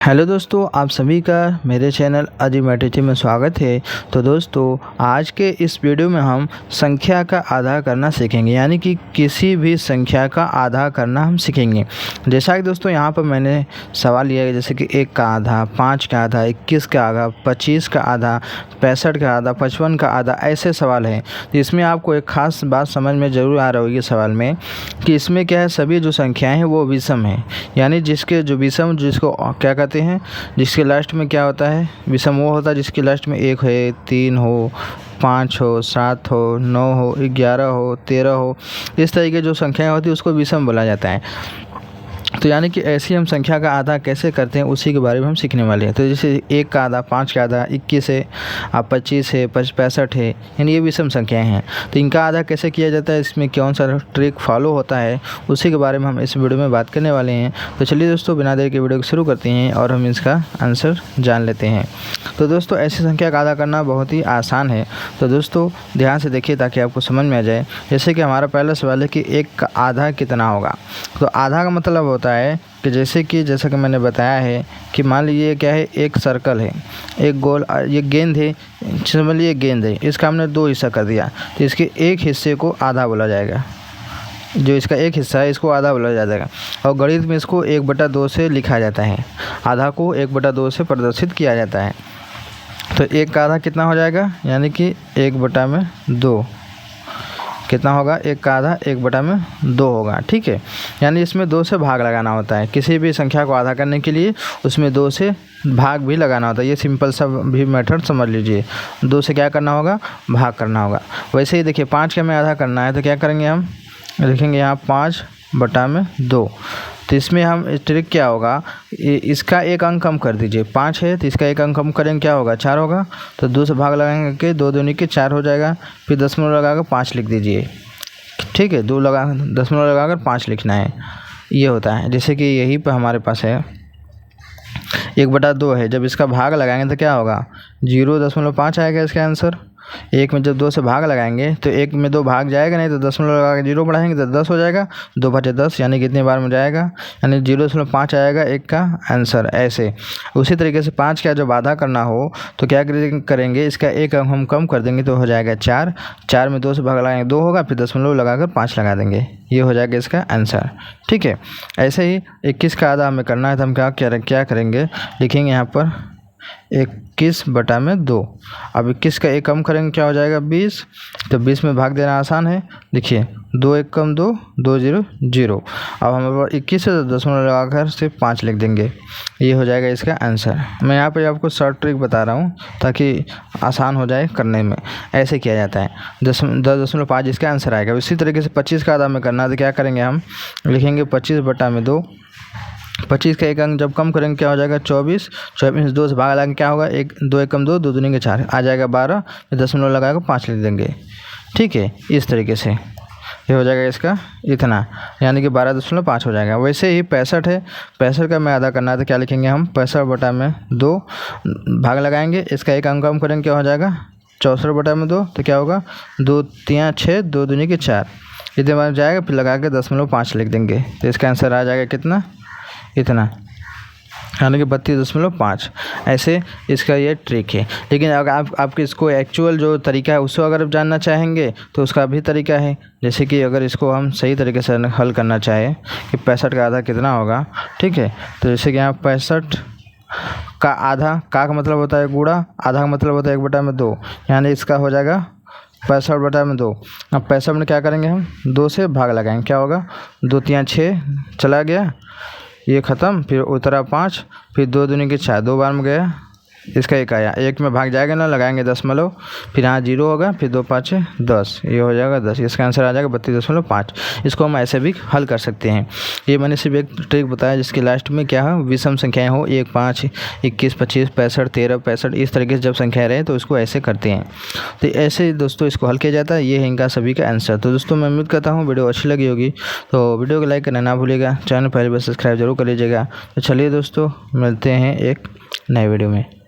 Hello दोस्तों, आप सभी का मेरे चैनल अजीमेटिटी में स्वागत है। तो दोस्तों, आज के इस वीडियो में हम संख्या का आधा करना सीखेंगे, यानी कि किसी भी संख्या का आधा करना हम सीखेंगे। जैसा कि दोस्तों यहाँ पर मैंने सवाल लिया है, जैसे कि 1 का आधा, 5 का आधा, 21 का आधा, 25 का आधा, 65 का आधा, 55 का आधा, ऐसे सवाल हैं। तो इसमें आपको एक ख़ास बात समझ में ज़रूर आ रही होगी सवाल में, कि इसमें क्या है, सभी जो संख्याएँ हैं वो विषम हैं। यानी जिसके जो विषम, जिसको क्या कहते हैं, जिसके लास्ट में क्या होता है, विषम वो होता है जिसके लास्ट में 1 है, 3 हो, 5 हो, 7 हो, 9 हो, 11 हो, 13 हो, इस तरह की जो संख्याएं होती है उसको विषम बोला जाता है। तो यानी कि ऐसी हम संख्या का आधा कैसे करते हैं उसी के बारे में हम सीखने वाले हैं। तो जैसे 1 का आधा, 5 का आधा, 21 है, 25 है, 65 है, यानी ये विषम संख्याएं हैं। तो इनका आधा कैसे किया जाता है, इसमें कौन सा ट्रिक फॉलो होता है, उसी के बारे में हम इस वीडियो में बात करने वाले हैं। तो चलिए दोस्तों, बिना देर के वीडियो को शुरू करते हैं और हम इसका आंसर जान लेते हैं। तो दोस्तों, ऐसी संख्या का आधा करना बहुत ही आसान है। तो दोस्तों ध्यान से देखिए ताकि आपको समझ में आ जाए। जैसे कि हमारा पहला सवाल है कि 1 का आधा कितना होगा। तो आधा का मतलब होता है कि जैसा कि मैंने बताया है कि मान लीजिए क्या है, एक सर्कल है, एक गोल, ये गेंद है, समझ लीजिए गेंद है, इसका हमने 2 हिस्सा कर दिया, तो इसके एक हिस्से को आधा बोला जाएगा। जो इसका एक हिस्सा है इसको आधा बोला जाएगा, और गणित में इसको 1/2 से लिखा जाता है। आधा को 1/2 से प्रदर्शित किया जाता है। तो 1 का आधा कितना हो जाएगा, यानी कि 1/2 कितना होगा, 1 का आधा 1/2 होगा। ठीक है, यानी इसमें 2 से भाग लगाना होता है। किसी भी संख्या को आधा करने के लिए उसमें 2 से भाग भी लगाना होता है। ये सिंपल सा भी मेथड समझ लीजिए। 2 से क्या करना होगा, भाग करना होगा। वैसे ही देखिए 5 का हमें आधा करना है, तो क्या करेंगे, हम लिखेंगे यहाँ 5/2। तो इसमें हम ट्रिक क्या होगा, इसका एक अंक कम कर दीजिए। 5 है तो इसका एक अंक कम करेंगे, क्या होगा, 4 होगा। तो 2 से भाग लगाएंगे कि 2 दूनी के 4 हो जाएगा। फिर दशमलव लगाकर 5 लिख दीजिए। ठीक है, दशमलव लगाकर 5 लिखना है, ये होता है। जैसे कि यहीं पर हमारे पास है 1/2 है, जब इसका भाग लगाएंगे तो क्या होगा, 0.5 आएगा इसका आंसर। 1 में जब 2 से भाग लगाएंगे तो 1 में 2 भाग जाएगा नहीं, तो दशमलव लगा के 0 बढ़ाएंगे तो 10 हो जाएगा। 2/10 यानी कितनी बार में जाएगा, यानी 0.5 आएगा 1 का आंसर। ऐसे उसी तरीके से 5 का जब आधा करना हो तो क्या करेंगे, इसका एक अंक हम कम कर देंगे तो हो जाएगा 4। 4 में 2 से भाग लगाएंगे 2 होगा, फिर दशमलव लगाकर 5 लगा देंगे, ये हो जाएगा इसका आंसर। ठीक है, ऐसे ही 21 का आधा हमें करना है, तो हम क्या करेंगे, लिखेंगे यहाँ पर 21/2। अब 21 का एक कम करेंगे, क्या हो जाएगा, 20। तो 20 में भाग देना आसान है। देखिए 2 1 कम 2, 2 0 0। अब हम 21 से दशमलव लगाकर सिर्फ 5 लिख देंगे, ये हो जाएगा इसका आंसर। मैं यहाँ पे आपको शॉर्ट ट्रिक बता रहा हूँ ताकि आसान हो जाए करने में। ऐसे किया जाता है, 10.5 इसका आंसर आएगा। इसी तरीके से 25 का आधा में करना है, तो क्या करेंगे, हम लिखेंगे 25/2। 25 का एक अंक जब कम करेंगे क्या हो जाएगा, 24। 24 में 2 से भाग लगाएंगे, क्या होगा, 2 1 कम 2, 2 दूनी के 4 आ जाएगा 12। फिर दशमलव लगाकर 5 लिख देंगे। ठीक है, इस तरीके से ये हो जाएगा इसका इतना, यानी कि 12.5 हो जाएगा। वैसे ही 65 है, 65 का मैं आधा करना है, तो क्या लिखेंगे, हम 65/2 भाग लगाएंगे, इसका एक अंक कम करेंगे, क्या हो जाएगा, 64/2। तो क्या होगा, 2 3 6, 2 दूनी के 4, इतने बार जाएगा, फिर लगा के 0.5 लिख देंगे, तो इसका आंसर आ जाएगा कितना, इतना, यानी कि 32.5। ऐसे इसका ये ट्रिक है। लेकिन अगर आपके इसको एक्चुअल जो तरीका है उसको अगर आप जानना चाहेंगे तो उसका भी तरीका है। जैसे कि अगर इसको हम सही तरीके से हल करना चाहें कि 65 का आधा कितना होगा, ठीक है, तो जैसे कि यहाँ 65 का आधा, का मतलब होता है गुणा, आधा का मतलब होता है 1/2, यानी इसका हो जाएगा 65/2। अब 65 में क्या करेंगे, हम 2 से भाग लगाएंगे, क्या होगा, 2 3 6 चला गया, ये ख़त्म, फिर उतरा 5, फिर 2 दूनी के 4, 2 बार में गया, इसका 1 आया, 1 में भाग जाएगा ना, लगाएंगे दशमलव, फिर यहाँ 0 होगा, फिर 2 5 10, ये हो जाएगा 10, इसका आंसर आ जाएगा 32.5। इसको हम ऐसे भी हल कर सकते हैं। ये मैंने सिर्फ एक ट्रिक बताया जिसके लास्ट में क्या है, विषम संख्याएं हो, 1 5 21 25 65 13 65, इस तरीके से जब संख्याएँ रहें तो इसको ऐसे करते हैं। तो ऐसे दोस्तों इसको हल किया जाता है। ये है इनका सभी का आंसर। तो दोस्तों मैं उम्मीद करता हूँ वीडियो अच्छी लगी होगी, तो वीडियो को लाइक करना ना भूलिएगा, चैनल पहले बार सब्सक्राइब जरूर कर लीजिएगा। तो चलिए दोस्तों, मिलते हैं एक नए वीडियो में।